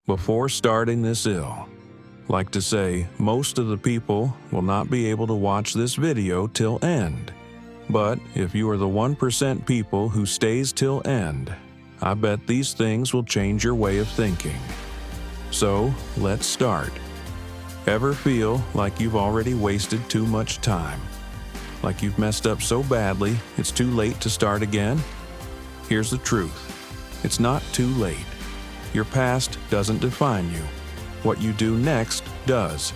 Before starting this like to say, most of the people will not be able to watch this video till end. But if you are the 1% people who stays till end, I bet these things will change your way of thinking. So, let's start. Ever feel like you've already wasted too much time? Like you've messed up so badly, it's too late to start again? Here's the truth. It's not too late. Your past doesn't define you. What you do next does.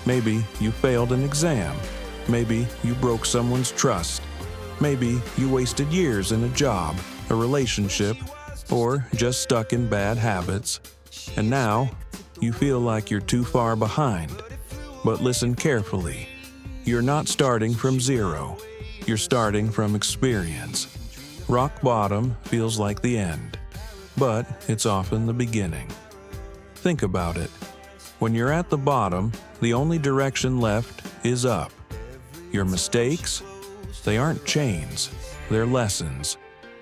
Maybe you failed an exam. Maybe you broke someone's trust. Maybe you wasted years in a job, a relationship, or just stuck in bad habits. And now, you feel like you're too far behind. But listen carefully. You're not starting from zero. You're starting from experience. Rock bottom feels like the end, but it's often the beginning. Think about it. When you're at the bottom, the only direction left is up. Your mistakes? They aren't chains. They're lessons.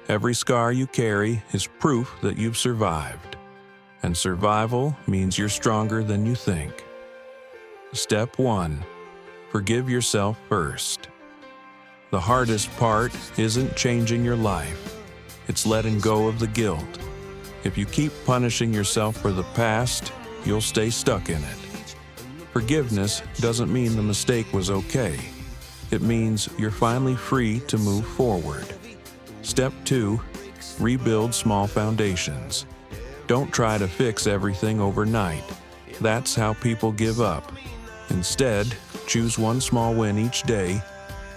Every scar you carry is proof that you've survived. And survival means you're stronger than you think. Step 1. Forgive yourself first. The hardest part isn't changing your life. It's letting go of the guilt. If you keep punishing yourself for the past, you'll stay stuck in it. Forgiveness doesn't mean the mistake was okay. It means you're finally free to move forward. Step 2. Rebuild small foundations. Don't try to fix everything overnight. That's how people give up. Instead, choose one small win each day.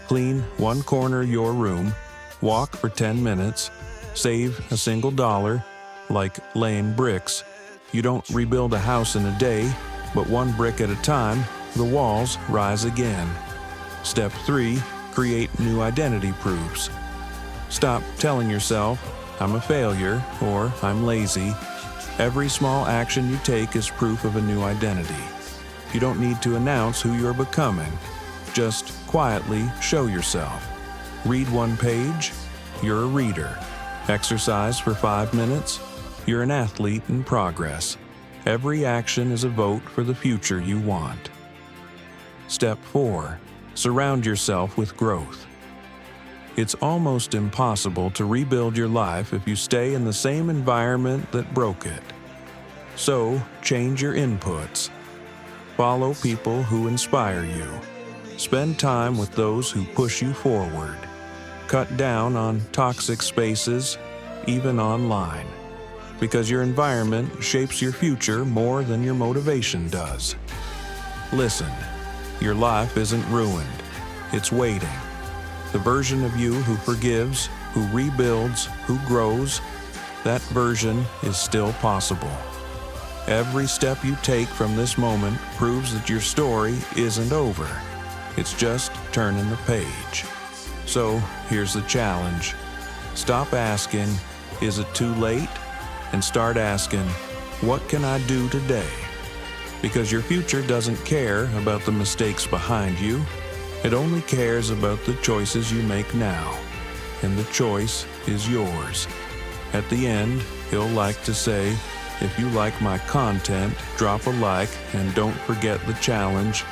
Clean one corner of your room. Walk for 10 minutes. Save a single dollar, like laying bricks. You don't rebuild a house in a day, but one brick at a time, the walls rise again. Step 3. Create new identity proofs. Stop telling yourself, I'm a failure, or I'm lazy. Every small action you take is proof of a new identity. You don't need to announce who you're becoming. Just quietly show yourself. Read one page, you're a reader. Exercise for 5 minutes, you're an athlete in progress. Every action is a vote for the future you want. Step 4. Surround yourself with growth. It's almost impossible to rebuild your life if you stay in the same environment that broke it. So, change your inputs. Follow people who inspire you. Spend time with those who push you forward. Cut down on toxic spaces, even online. Because your environment shapes your future more than your motivation does. Listen, your life isn't ruined. It's waiting. The version of you who forgives, who rebuilds, who grows, that version is still possible. Every step you take from this moment proves that your story isn't over. It's just turning the page. So here's the challenge. Stop asking, is it too late? And start asking, what can I do today? Because your future doesn't care about the mistakes behind you. It only cares about the choices you make now. And the choice is yours. At the end, he'll like to say, if you like my content, drop a like and don't forget the challenge.